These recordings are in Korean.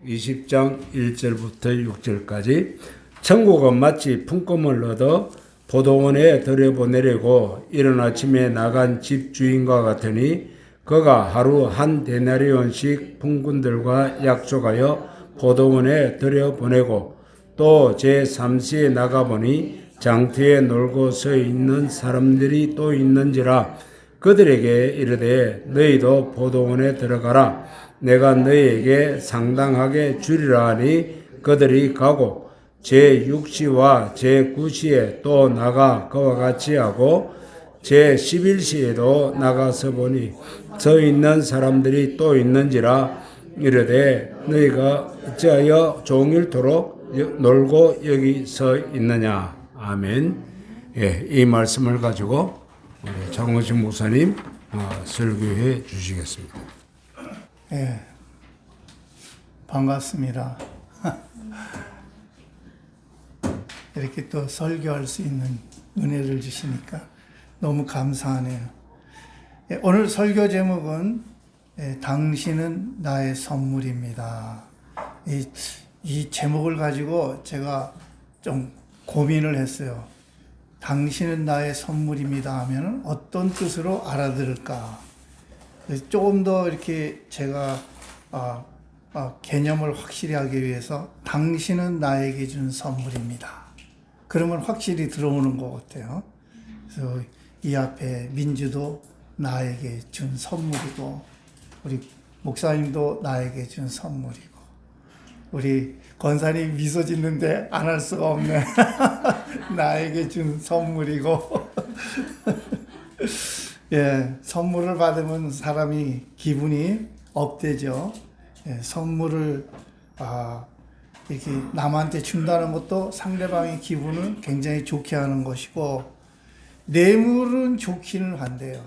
20장 1절부터 6절까지 천국은 마치 품금을 얻어 포도원에 들여보내려고 이른 아침에 나간 집 주인과 같으니 그가 하루 한 데나리온씩 품꾼들과 약속하여 포도원에 들여보내고 또 제3시에 나가보니 장터에 놀고 서 있는 사람들이 또 있는지라 그들에게 이르되 너희도 포도원에 들어가라 내가 너희에게 상당하게 주리라 하니 그들이 가고 제6시와 제9시에 또 나가 그와 같이 하고 제11시에도 나가서 보니 서 있는 사람들이 또 있는지라 이르되 너희가 어찌하여 종일토록 놀고 여기 서 있느냐. 아멘. 예, 이 말씀을 가지고 우리 장호신 목사님 설교해 주시겠습니다. 예, 반갑습니다. 이렇게 또 설교할 수 있는 은혜를 주시니까 너무 감사하네요. 예, 오늘 설교 제목은 당신은 나의 선물입니다. 이 제목을 가지고 제가 좀 고민을 했어요. 당신은 나의 선물입니다 하면 어떤 뜻으로 알아들을까? 조금 더 이렇게 제가 개념을 확실히 하기 위해서 당신은 나에게 준 선물입니다. 그러면 확실히 들어오는 것 같아요. 그래서 이 앞에 민주도 나에게 준 선물이고 우리 목사님도 나에게 준 선물이고 우리 권사님 미소 짓는데 안 할 수가 없네. 나에게 준 선물이고 예, 선물을 받으면 사람이 기분이 업되죠. 예, 선물을 이렇게 남한테 준다는 것도 상대방의 기분을 굉장히 좋게 하는 것이고 뇌물은 좋기는 한데요.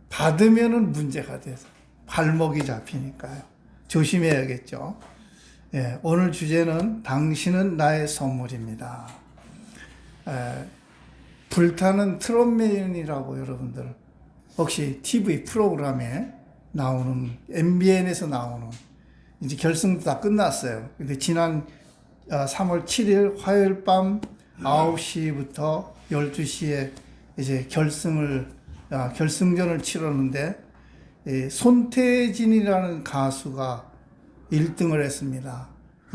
받으면은 문제가 돼서 발목이 잡히니까요. 조심해야겠죠. 예, 오늘 주제는 당신은 나의 선물입니다. 불타는 트롯맨이라고 여러분들 혹시 TV 프로그램에 나오는 MBN에서 나오는 이제 결승도 다 끝났어요. 근데 지난 3월 7일 화요일 밤 9시부터 12시에 이제 결승전을 치렀는데 손태진이라는 가수가 1등을 했습니다.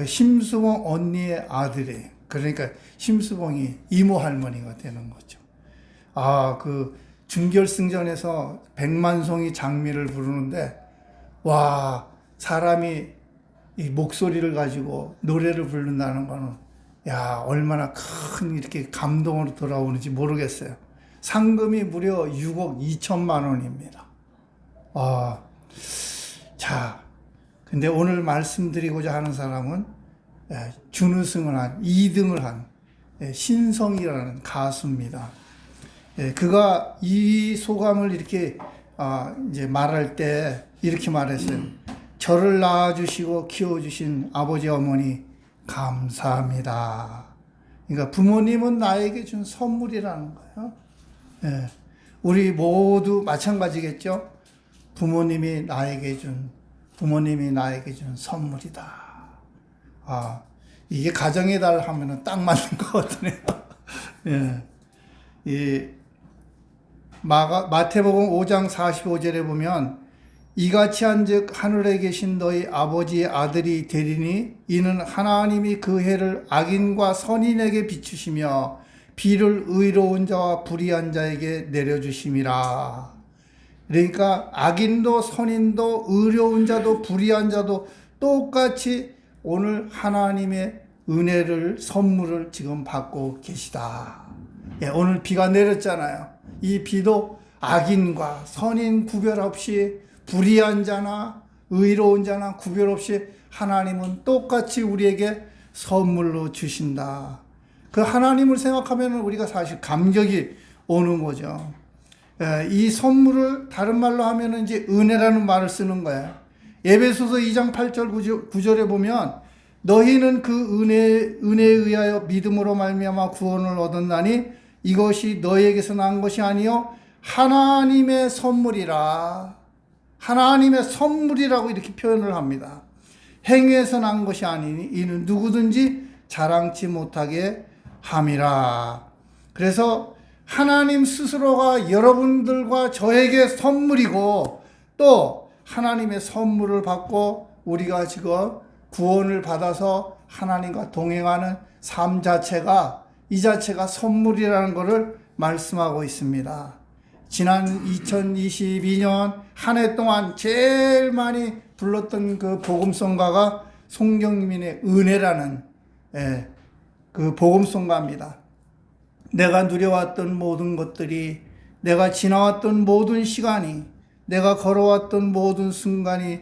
심수봉 언니의 아들이 그러니까 심수봉이 이모 할머니가 되는 거죠. 그 준결승전에서 백만송이 장미를 부르는데 와 사람이 이 목소리를 가지고 노래를 부른다는 거는 야 얼마나 큰 이렇게 감동으로 돌아오는지 모르겠어요. 상금이 무려 6억 2천만 원입니다. 자, 근데 오늘 말씀드리고자 하는 사람은 준우승을 한 2등을 한 신성이라는 가수입니다. 그가 이 소감을 이렇게 이제 말할 때 이렇게 말했어요. 저를 낳아주시고 키워주신 아버지 어머니 감사합니다. 그러니까 부모님은 나에게 준 선물이라는 거예요. 우리 모두 마찬가지겠죠. 부모님이 나에게 준 선물이다. 이게 가정의 달 하면은 딱 맞는 것 같네요. 이 마태복음 5장 45절에 보면 이같이 한즉 하늘에 계신 너희 아버지의 아들이 되리니 이는 하나님이 그 해를 악인과 선인에게 비추시며 비를 의로운 자와 불의한 자에게 내려주심이라. 그러니까 악인도 선인도 의로운 자도 불의한 자도 똑같이 오늘 하나님의 은혜를 선물을 지금 받고 계시다. 오늘 비가 내렸잖아요. 이 비도 악인과 선인 구별 없이 불의한 자나 의로운 자나 구별 없이 하나님은 똑같이 우리에게 선물로 주신다. 그 하나님을 생각하면 우리가 사실 감격이 오는 거죠. 이 선물을 다른 말로 하면 이제 은혜라는 말을 쓰는 거예요. 에베소서 2장 8절 9절에 보면 너희는 그 은혜에 의하여 믿음으로 말미암아 구원을 얻었나니 이것이 너희에게서 난 것이 아니요 하나님의 선물이라. 하나님의 선물이라고 이렇게 표현을 합니다. 행위에서 난 것이 아니니 이는 누구든지 자랑치 못하게 함이라. 그래서 하나님 스스로가 여러분들과 저에게 선물이고, 또 하나님의 선물을 받고 우리가 지금 구원을 받아서 하나님과 동행하는 삶 자체가, 이 자체가 선물이라는 것을 말씀하고 있습니다. 지난 2022년 한 해 동안 제일 많이 불렀던 그 복음송가가 송경민의 은혜라는 그 복음송가입니다. 내가 누려왔던 모든 것들이, 내가 지나왔던 모든 시간이, 내가 걸어왔던 모든 순간이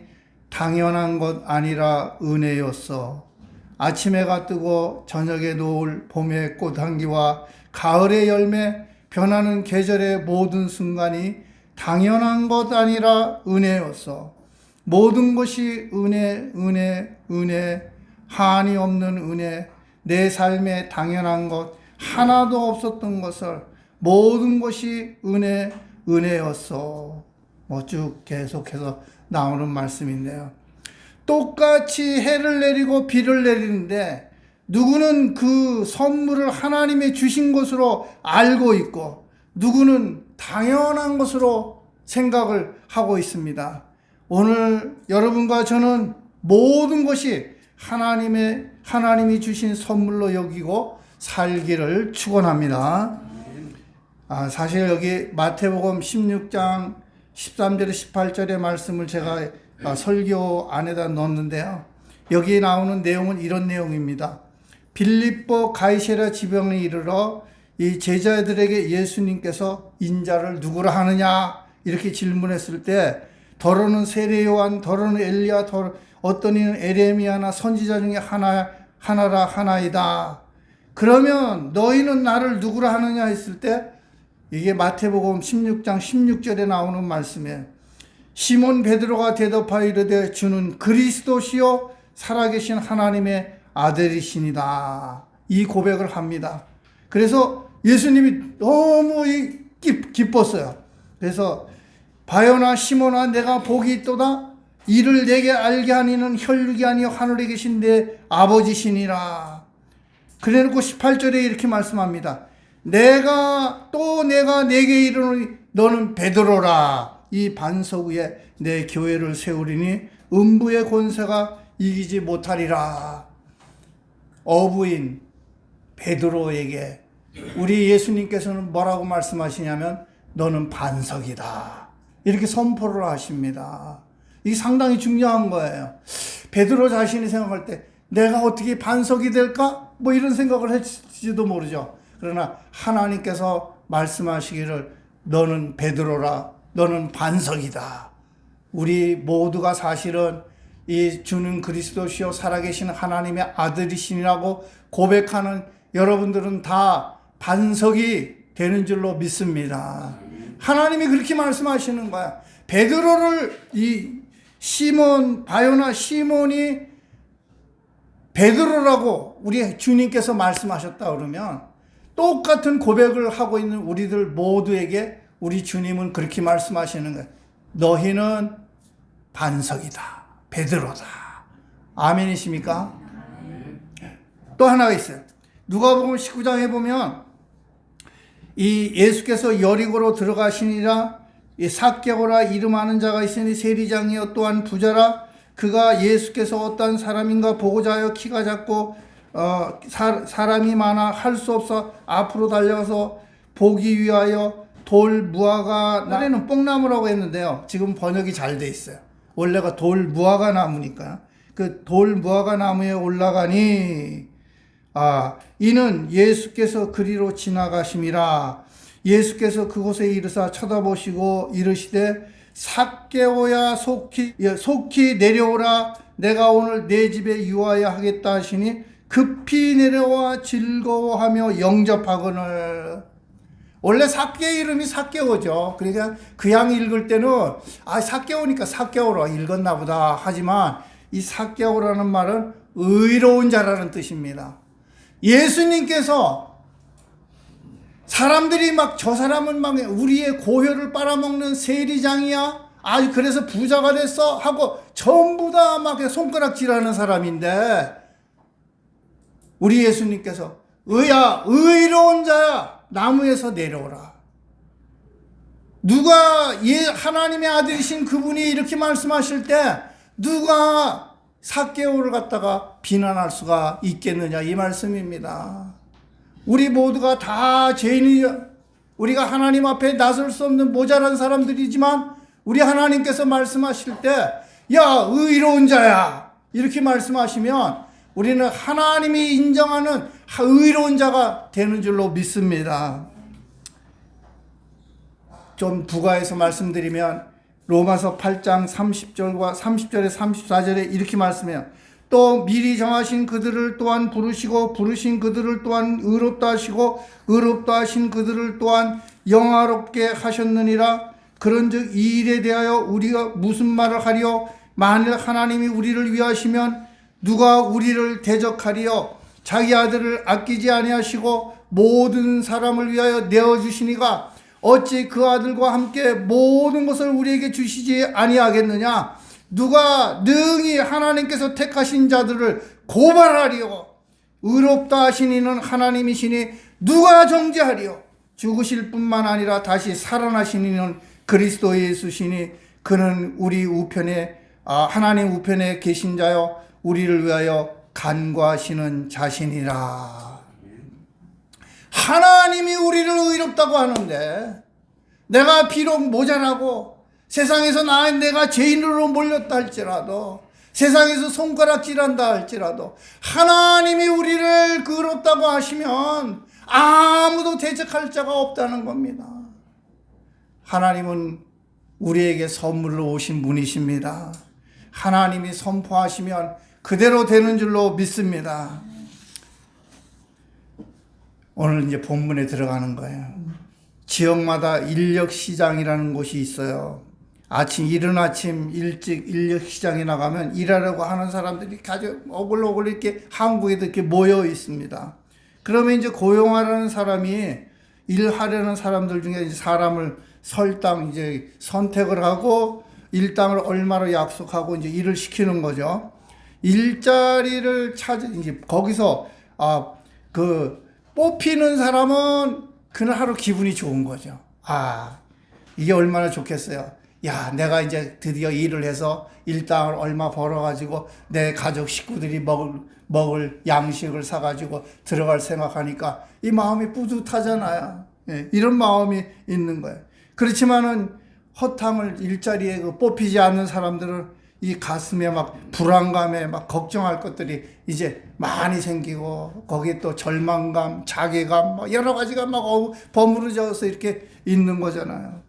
당연한 것 아니라 은혜였어. 아침 해가 뜨고 저녁에 노을, 봄의 꽃향기와 가을의 열매, 변하는 계절의 모든 순간이 당연한 것 아니라 은혜였어. 모든 것이 은혜, 은혜, 은혜, 한이 없는 은혜, 내 삶에 당연한 것 하나도 없었던 것을 모든 것이 은혜, 은혜였어. 쭉 계속해서 나오는 말씀인데요. 똑같이 해를 내리고 비를 내리는데 누구는 그 선물을 하나님이 주신 것으로 알고 있고, 누구는 당연한 것으로 생각을 하고 있습니다. 오늘 여러분과 저는 모든 것이 하나님이 주신 선물로 여기고 살기를 축원합니다. 사실 여기 마태복음 16장 13절에 18절의 말씀을 제가 설교 안에다 넣었는데요. 여기 나오는 내용은 이런 내용입니다. 빌립보 가이사랴 지방에 이르러 이 제자들에게 예수님께서 인자를 누구라 하느냐 이렇게 질문했을 때, 더러는 세례 요한, 더러는 엘리야, 어떤 이는 에레미야나 선지자 중에 하나이다. 그러면 너희는 나를 누구라 하느냐 했을 때, 이게 마태복음 16장 16절에 나오는 말씀이에요. 시몬 베드로가 대답하여 이르되 주는 그리스도시요 살아계신 하나님의 아들이시니다. 이 고백을 합니다. 그래서 예수님이 너무 기뻤어요. 그래서 바요나 시몬아 내가 복이 있도다. 이를 내게 알게 하니는 혈육이 아니요 하늘에 계신 내 아버지시니라. 그래놓고 18절에 이렇게 말씀합니다. 내가 내게 이르노니 너는 베드로라. 이 반석 위에 내 교회를 세우리니 음부의 권세가 이기지 못하리라. 어부인 베드로에게 우리 예수님께서는 뭐라고 말씀하시냐면 너는 반석이다. 이렇게 선포를 하십니다. 이게 상당히 중요한 거예요. 베드로 자신이 생각할 때 내가 어떻게 반석이 될까? 뭐 이런 생각을 했을지도 모르죠. 그러나 하나님께서 말씀하시기를 너는 베드로라. 너는 반석이다. 우리 모두가 사실은 이 주는 그리스도시요 살아계신 하나님의 아들이시라고 고백하는 여러분들은 다 반석이 되는 줄로 믿습니다. 하나님이 그렇게 말씀하시는 거야. 베드로를 바요나 시몬이 베드로라고 우리 주님께서 말씀하셨다 그러면 똑같은 고백을 하고 있는 우리들 모두에게 우리 주님은 그렇게 말씀하시는 거예요. 너희는 반석이다. 베드로다. 아멘이십니까? 또 하나가 있어요. 누가복음 19장에 보면 이 예수께서 여리고로 들어가시니라. 이 삭개오라 이름하는 자가 있으니 세리장이요 또한 부자라. 그가 예수께서 어떤 사람인가 보고자 하여 키가 작고 사람이 많아 할 수 없어 앞으로 달려가서 보기 위하여 돌 무화과 나무는 뽕나무라고 했는데요. 지금 번역이 잘 돼 있어요. 원래가 돌 무화과 나무니까 그 돌 무화과 나무에 올라가니 이는 예수께서 그리로 지나가심이라. 예수께서 그곳에 이르사 쳐다보시고 이르시되 삭개오야 속히 내려오라. 내가 오늘 내 집에 유하여 하겠다 하시니 급히 내려와 즐거워하며 영접하거늘. 원래 삭개의 이름이 삭개오죠. 그러니까 그냥 읽을 때는 삭개오니까 삭개오로 읽었나 보다 하지만 이 삭개오라는 말은 의로운 자라는 뜻입니다. 예수님께서 사람들이 저 사람은 우리의 고혈을 빨아먹는 세리장이야? 아, 그래서 부자가 됐어 하고 전부 다 막 손가락질하는 사람인데, 우리 예수님께서 의야, 의로운 자야, 나무에서 내려오라. 누가 하나님의 아들이신 그분이 이렇게 말씀하실 때 누가 삭개오를 갖다가 비난할 수가 있겠느냐, 이 말씀입니다. 우리 모두가 다 죄인이요, 우리가 하나님 앞에 나설 수 없는 모자란 사람들이지만 우리 하나님께서 말씀하실 때 야, 의로운 자야, 이렇게 말씀하시면 우리는 하나님이 인정하는 의로운 자가 되는 줄로 믿습니다. 좀 부가해서 말씀드리면 로마서 8장 30절과 30절에 34절에 이렇게 말씀해요. 또 미리 정하신 그들을 또한 부르시고 부르신 그들을 또한 의롭다 하시고 의롭다 하신 그들을 또한 영화롭게 하셨느니라. 그런즉 이 일에 대하여 우리가 무슨 말을 하리요? 만일 하나님이 우리를 위하시면 누가 우리를 대적하리요? 자기 아들을 아끼지 아니하시고 모든 사람을 위하여 내어주시니가 어찌 그 아들과 함께 모든 것을 우리에게 주시지 아니하겠느냐? 누가 능히 하나님께서 택하신 자들을 고발하리요? 의롭다 하신 이는 하나님이시니 누가 정죄하리요? 죽으실 뿐만 아니라 다시 살아나신 이는 그리스도 예수시니 그는 우리 우편에 하나님 우편에 계신 자요 우리를 위하여 간구하시는 자신이라. 하나님이 우리를 의롭다고 하는데, 내가 비록 모자라고 세상에서 내가 죄인으로 몰렸다 할지라도, 세상에서 손가락질한다 할지라도 하나님이 우리를 의롭다고 하시면 아무도 대적할 자가 없다는 겁니다. 하나님은 우리에게 선물로 오신 분이십니다. 하나님이 선포하시면 그대로 되는 줄로 믿습니다. 오늘 이제 본문에 들어가는 거예요. 지역마다 인력시장이라는 곳이 있어요. 이른 아침 일찍 인력시장에 나가면 일하려고 하는 사람들이 아주 오글오글 이렇게 한국에도 이렇게 모여 있습니다. 그러면 이제 고용하려는 사람이 일하려는 사람들 중에 이제 사람을 설당 이제 선택을 하고 일당을 얼마로 약속하고 이제 일을 시키는 거죠. 일자리를 이제 거기서 뽑히는 사람은 그날 하루 기분이 좋은 거죠. 이게 얼마나 좋겠어요. 야, 내가 이제 드디어 일을 해서 일당을 얼마 벌어가지고 내 가족 식구들이 먹을 양식을 사가지고 들어갈 생각하니까 이 마음이 뿌듯하잖아요. 예, 이런 마음이 있는 거예요. 그렇지만은 허탕을 일자리에 뽑히지 않는 사람들은 이 가슴에 막 불안감에 막 걱정할 것들이 이제 많이 생기고, 거기에 또 절망감, 자괴감, 막 여러 가지가 막 버무려져서 이렇게 있는 거잖아요.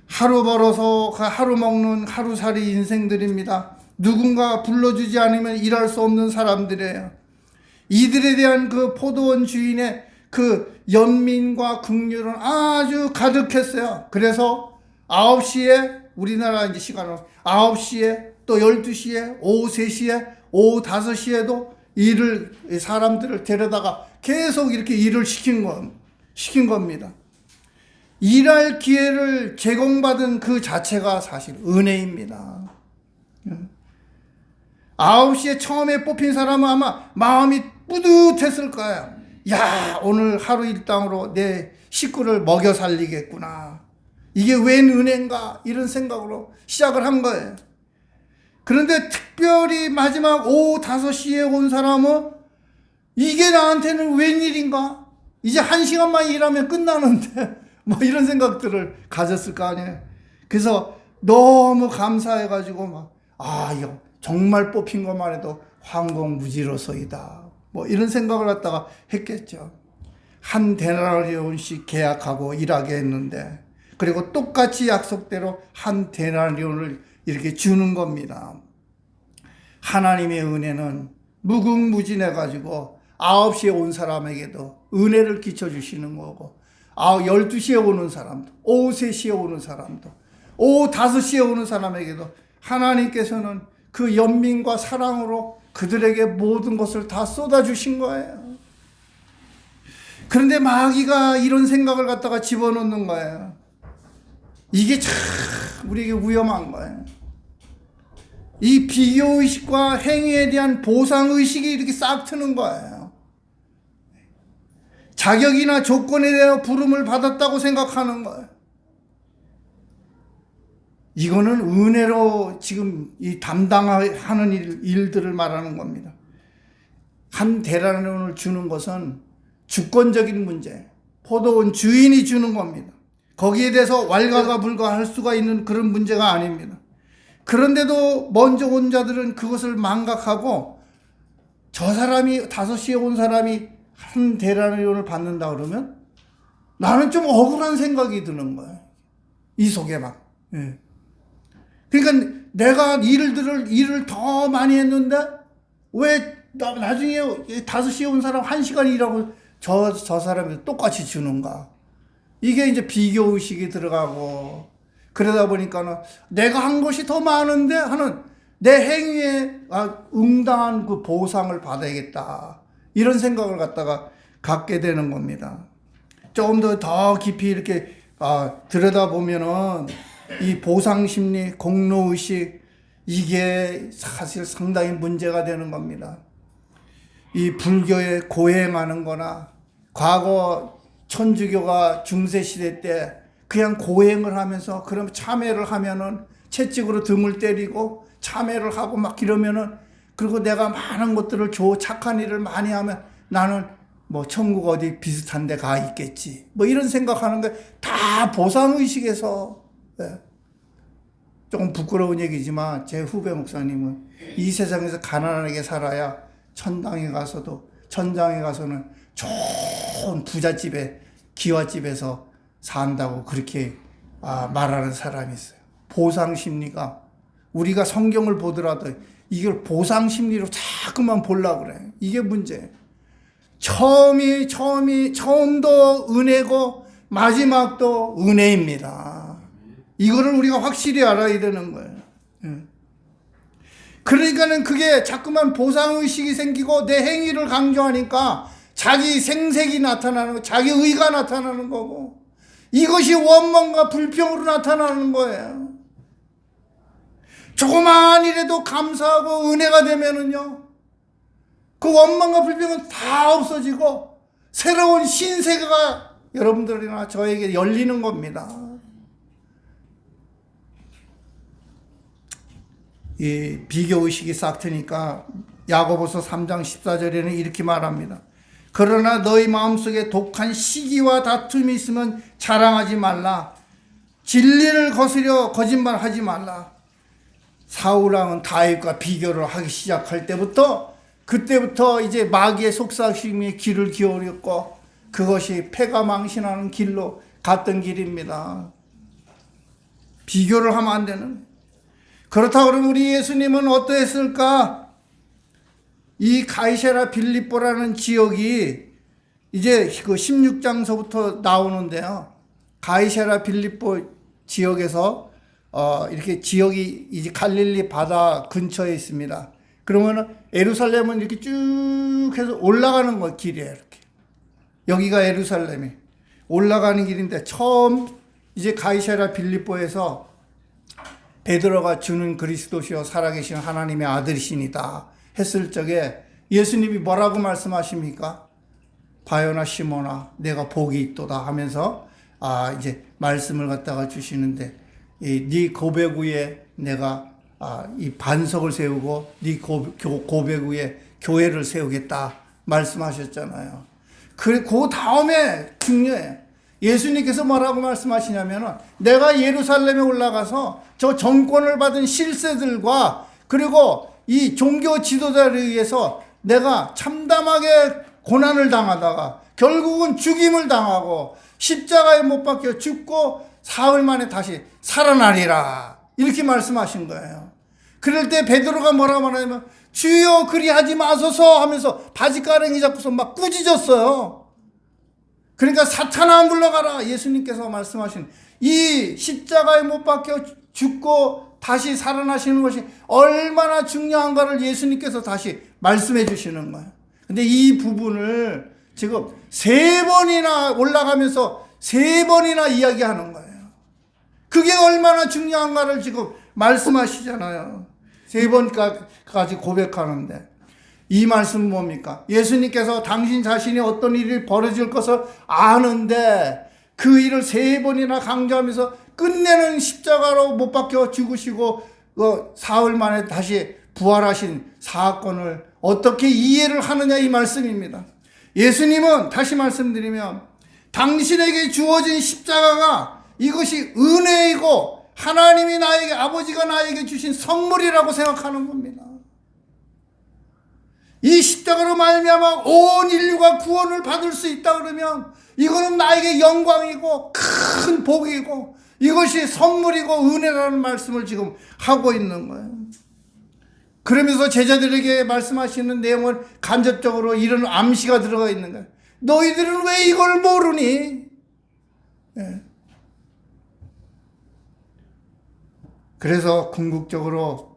하루 벌어서 하루 먹는 하루살이 인생들입니다. 누군가 불러주지 않으면 일할 수 없는 사람들이에요. 이들에 대한 그 포도원 주인의 그 연민과 긍휼은 아주 가득했어요. 그래서 9시에 우리나라 이제 시간으로 9시에 또 12시에 오후 3시에 오후 5시에도 사람들을 데려다가 계속 이렇게 일을 시킨 겁니다. 일할 기회를 제공받은 그 자체가 사실 은혜입니다. 9시에 처음에 뽑힌 사람은 아마 마음이 뿌듯했을 거예요. 야, 오늘 하루 일당으로 내 식구를 먹여 살리겠구나. 이게 웬 은혜인가, 이런 생각으로 시작을 한 거예요. 그런데 특별히 마지막 오후 5시에 온 사람은 이게 나한테는 웬일인가? 이제 1시간만 일하면 끝나는데 뭐 이런 생각들을 가졌을 거 아니에요. 그래서 너무 감사해가지고 이거 정말 뽑힌 것만 해도 황공무지로서이다, 뭐 이런 생각을 갖다가 했겠죠. 한 데나리온씩 계약하고 일하게 했는데, 그리고 똑같이 약속대로 한 데나리온을 이렇게 주는 겁니다. 하나님의 은혜는 무궁무진해가지고 9시에 온 사람에게도 은혜를 끼쳐주시는 거고, 12시에 오는 사람도, 오후 3시에 오는 사람도, 오후 5시에 오는 사람에게도 하나님께서는 그 연민과 사랑으로 그들에게 모든 것을 다 쏟아주신 거예요. 그런데 마귀가 이런 생각을 갖다가 집어넣는 거예요. 이게 참 우리에게 위험한 거예요. 이 비교의식과 행위에 대한 보상의식이 이렇게 싹 트는 거예요. 자격이나 조건에 대해 부름을 받았다고 생각하는 거예요. 이거는 은혜로 지금 이 담당하는 일들을 말하는 겁니다. 한 대라론을 주는 것은 주권적인 문제, 포도원 주인이 주는 겁니다. 거기에 대해서 왈가가 불가할 수가 있는 그런 문제가 아닙니다. 그런데도 먼저 온 자들은 그것을 망각하고 저 사람이 5시에 온 사람이 한 대라론을 받는다 그러면 나는 좀 억울한 생각이 드는 거예요. 이 속에 막. 예. 그러니까 내가 일을 더 많이 했는데 왜 나중에 5시에 온 사람 1시간 일하고 저 사람이 똑같이 주는가. 이게 이제 비교의식이 들어가고 그러다 보니까는 내가 한 것이 더 많은데 하는 내 행위에 응당한 그 보상을 받아야겠다. 이런 생각을 갖게 되는 겁니다. 조금 더 깊이 이렇게 들여다보면은 이 보상심리, 공로의식, 이게 사실 상당히 문제가 되는 겁니다. 이 불교에 고행하는 거나 과거 천주교가 중세시대 때 그냥 고행을 하면서 그럼 참회를 하면은 채찍으로 등을 때리고 참회를 하고 막 이러면은 그리고 내가 많은 것들을 착한 일을 많이 하면 나는 뭐 천국 어디 비슷한 데 가 있겠지. 뭐 이런 생각하는 게 다 보상의식에서. 네. 조금 부끄러운 얘기지만 제 후배 목사님은 이 세상에서 가난하게 살아야 천당에 가서는 좋은 부잣집에 기와집에서 산다고 그렇게 말하는 사람이 있어요. 보상심리가 우리가 성경을 보더라도 이걸 보상심리로 자꾸만 보려고 그래. 이게 문제예요. 처음도 은혜고 마지막도 은혜입니다. 이거를 우리가 확실히 알아야 되는 거예요. 그러니까는 그게 자꾸만 보상의식이 생기고 내 행위를 강조하니까 자기 생색이 나타나는 거, 자기 의가 나타나는 거고 이것이 원망과 불평으로 나타나는 거예요. 조그만 일에도 감사하고 은혜가 되면은요, 그 원망과 불평은 다 없어지고 새로운 신세계가 여러분들이나 저에게 열리는 겁니다. 이 비교의식이 싹 트니까 야고보서 3장 14절에는 이렇게 말합니다. 그러나 너희 마음속에 독한 시기와 다툼이 있으면 자랑하지 말라. 진리를 거스려 거짓말하지 말라. 사울왕은 다윗과 비교를 하기 시작할 그때부터 이제 마귀의 속삭임에 귀를 기울였고 그것이 패가 망신하는 길로 갔던 길입니다. 비교를 하면 안 되는. 그렇다고 그러면 우리 예수님은 어떠했을까? 이 가이사랴 빌립보라는 지역이 이제 그 16장서부터 나오는데요. 가이사랴 빌립보 지역에서 이렇게 지역이 이제 갈릴리 바다 근처에 있습니다. 그러면 예루살렘은 이렇게 쭉 해서 올라가는 거 길이에요. 이렇게. 여기가 예루살렘이 올라가는 길인데 처음 이제 가이사랴 빌립보에서 베드로가 주는 그리스도시요 살아계신 하나님의 아들이시니다 했을 적에 예수님이 뭐라고 말씀하십니까? 바요나 시몬아 내가 복이 있도다 하면서 이제 말씀을 갖다가 주시는데 네 고백 위에 내가 이 반석을 세우고 네 고백 위에 교회를 세우겠다 말씀하셨잖아요. 그 다음에 중요해요. 예수님께서 뭐라고 말씀하시냐면 내가 예루살렘에 올라가서 저 정권을 받은 실세들과 그리고 이 종교 지도자에 의해서 내가 참담하게 고난을 당하다가 결국은 죽임을 당하고 십자가에 못 박혀 죽고 사흘 만에 다시 살아나리라 이렇게 말씀하신 거예요. 그럴 때 베드로가 뭐라고 말하냐면 주여 그리하지 마소서 하면서 바지가랑이 잡고서 막 꾸짖었어요. 그러니까 사탄아 물러가라. 예수님께서 말씀하신 이 십자가에 못 박혀 죽고 다시 살아나시는 것이 얼마나 중요한가를 예수님께서 다시 말씀해 주시는 거예요. 근데 이 부분을 지금 3번이나 올라가면서 3번이나 이야기하는 거예요. 그게 얼마나 중요한가를 지금 말씀하시잖아요. 3번까지 고백하는데 이 말씀은 뭡니까? 예수님께서 당신 자신이 어떤 일이 벌어질 것을 아는데 그 일을 3번이나 강조하면서 끝내는 십자가로 못 박혀 죽으시고 사흘 만에 다시 부활하신 사건을 어떻게 이해를 하느냐 이 말씀입니다. 예수님은 다시 말씀드리면 당신에게 주어진 십자가가 이것이 은혜이고 하나님이 나에게, 아버지가 나에게 주신 선물이라고 생각하는 겁니다. 이 십자가로 말미암아 온 인류가 구원을 받을 수 있다 그러면 이거는 나에게 영광이고 큰 복이고 이것이 선물이고 은혜라는 말씀을 지금 하고 있는 거예요. 그러면서 제자들에게 말씀하시는 내용은 간접적으로 이런 암시가 들어가 있는 거예요. 너희들은 왜 이걸 모르니? 예. 그래서 궁극적으로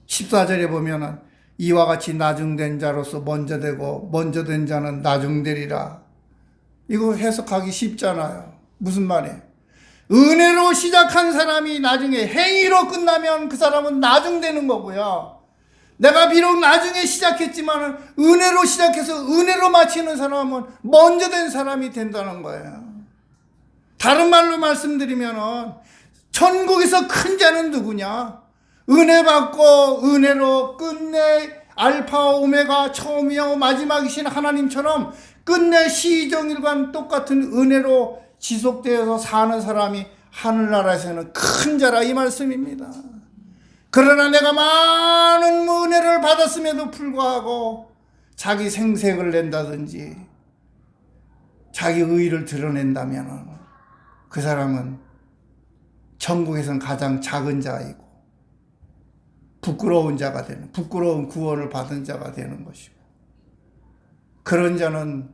14절에 보면은 이와 같이 나중된 자로서 먼저 되고 먼저 된 자는 나중되리라. 이거 해석하기 쉽잖아요. 무슨 말이에요? 은혜로 시작한 사람이 나중에 행위로 끝나면 그 사람은 나중되는 거고요. 내가 비록 나중에 시작했지만 은혜로 시작해서 은혜로 마치는 사람은 먼저 된 사람이 된다는 거예요. 다른 말로 말씀드리면 천국에서 큰 자는 누구냐? 은혜 받고 은혜로 끝내 알파 오메가 처음이요 마지막이신 하나님처럼 끝내 시정일관 똑같은 은혜로 지속되어서 사는 사람이 하늘나라에서는 큰 자라 이 말씀입니다. 그러나 내가 많은 은혜를 받았음에도 불구하고 자기 생색을 낸다든지 자기 의의를 드러낸다면 그 사람은 천국에서는 가장 작은 자이고 부끄러운 자가 되는, 부끄러운 구원을 받은 자가 되는 것이고 그런 자는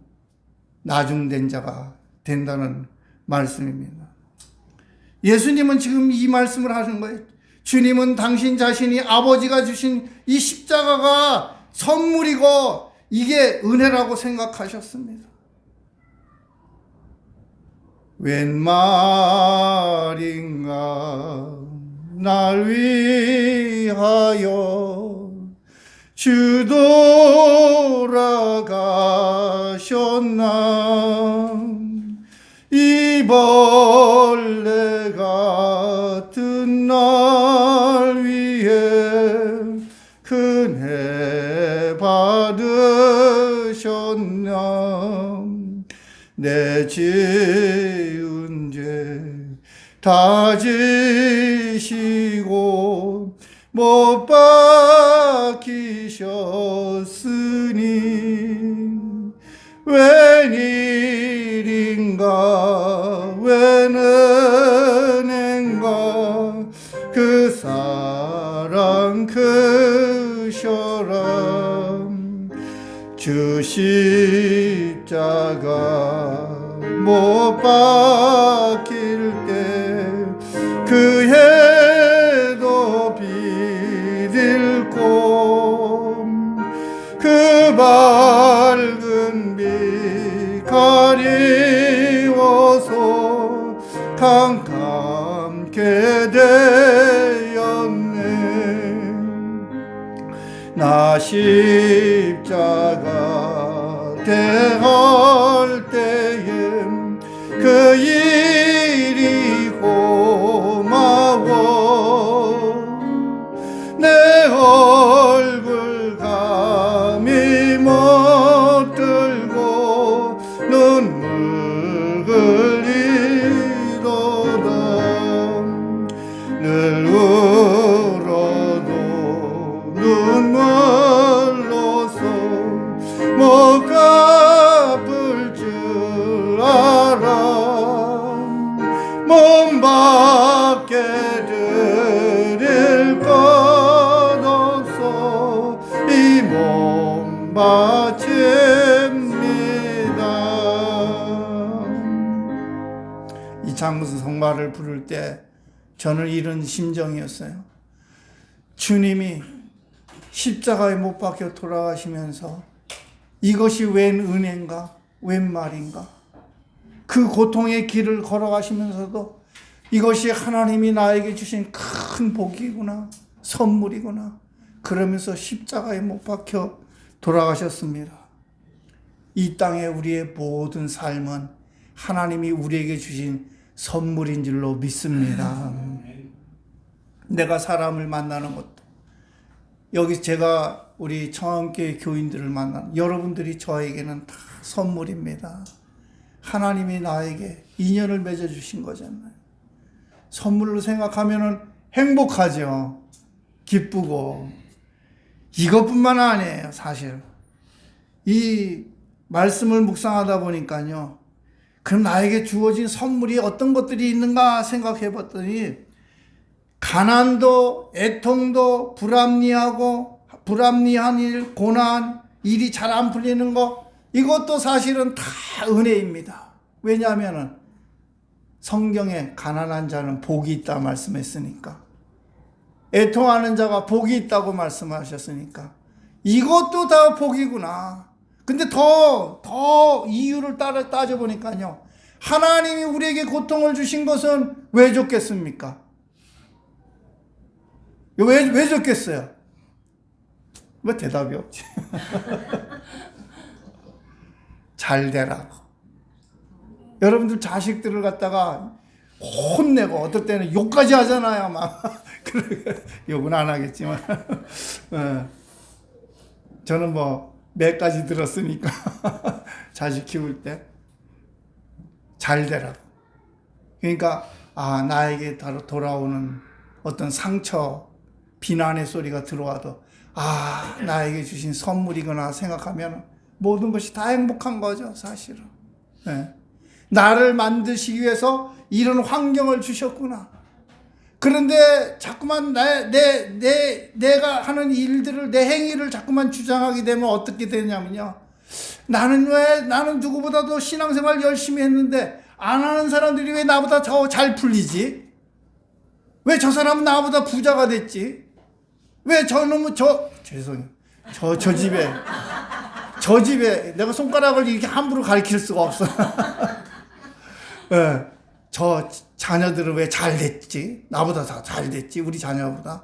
나중된 자가 된다는 말씀입니다. 예수님은 지금 이 말씀을 하신 거예요. 주님은 당신 자신이 아버지가 주신 이 십자가가 선물이고 이게 은혜라고 생각하셨습니다. 웬 말인가 날 위하여 주 돌아가셨나 이 벌레 같은 날 위해 큰애 받으셨나 내 지은 죄 다 지시고 못 박히셨으니 웬일인가 웬 은혜인가 그 사랑 크셔라 주 십자가 못 박힐 때 그 해도 비딜고 그 밝은 빛 가리워서 캄캄게 되었네 나 십자가 대할 때에 그 일이 고마워 내 얼굴 감히 못 들고 눈물 흘리도다 늘 울어도 눈물로서 못 갚을 줄 알아 몸 밖에 드릴 것 없어 이 몸 바칩니다. 이 장수 성가를 부를 때 저는 이런 심정이었어요. 주님이 십자가에 못 박혀 돌아가시면서 이것이 웬 은혜인가 웬 말인가 그 고통의 길을 걸어가시면서도 이것이 하나님이 나에게 주신 큰 복이구나, 선물이구나. 그러면서 십자가에 못 박혀 돌아가셨습니다. 이 땅에 우리의 모든 삶은 하나님이 우리에게 주신 선물인 줄로 믿습니다. 내가 사람을 만나는 것도, 여기 제가 우리 청암교회 교인들을 만나는 여러분들이 저에게는 다 선물입니다. 하나님이 나에게 인연을 맺어주신 거잖아요. 선물로 생각하면 행복하죠. 기쁘고. 이것뿐만 아니에요, 사실. 이 말씀을 묵상하다 보니까요, 그럼 나에게 주어진 선물이 어떤 것들이 있는가 생각해 봤더니, 가난도, 애통도, 불합리한 일, 고난, 일이 잘 안 풀리는 거, 이것도 사실은 다 은혜입니다. 왜냐하면 성경에 가난한 자는 복이 있다 말씀했으니까, 애통하는 자가 복이 있다고 말씀하셨으니까, 이것도 다 복이구나. 근데 더 이유를 따져보니까요, 하나님이 우리에게 고통을 주신 것은 왜 줬겠습니까? 왜 줬겠어요? 왜 대답이 없지? 잘 되라고. 여러분들 자식들을 갖다가 혼내고 어떨 때는 욕까지 하잖아요. 막 욕은 안 하겠지만 저는 뭐 몇 가지 들었으니까 자식 키울 때 잘 되라고. 그러니까 나에게 돌아오는 어떤 상처, 비난의 소리가 들어와도 나에게 주신 선물이구나 생각하면 모든 것이 다 행복한 거죠, 사실은. 네. 나를 만드시기 위해서 이런 환경을 주셨구나. 그런데 자꾸만 내가 하는 일들을, 내 행위를 자꾸만 주장하게 되면 어떻게 되냐면요, 나는 누구보다도 신앙생활 열심히 했는데 안 하는 사람들이 왜 나보다 더 잘 풀리지? 왜 저 사람은 나보다 부자가 됐지? 왜 저놈은 죄송해요. 저 집에 내가 손가락을 이렇게 함부로 가리킬 수가 없어. 네, 저 자녀들은 왜 잘 됐지? 나보다 다 잘 됐지? 우리 자녀보다.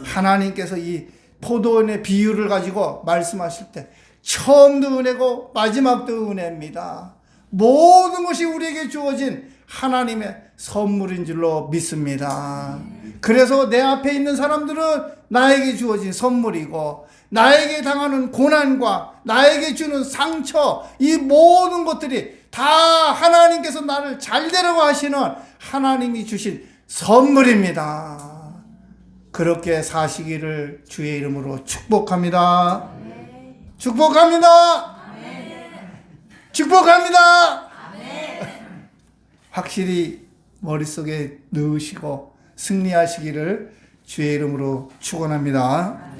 하나님께서 이 포도원의 비유를 가지고 말씀하실 때 처음도 은혜고 마지막도 은혜입니다. 모든 것이 우리에게 주어진 하나님의 선물인 줄로 믿습니다. 그래서 내 앞에 있는 사람들은 나에게 주어진 선물이고, 나에게 당하는 고난과 나에게 주는 상처, 이 모든 것들이 다 하나님께서 나를 잘 되라고 하시는 하나님이 주신 선물입니다. 그렇게 사시기를 주의 이름으로 축복합니다. 축복합니다. 축복합니다. 확실히 머릿속에 넣으시고 승리하시기를 주의 이름으로 축원합니다.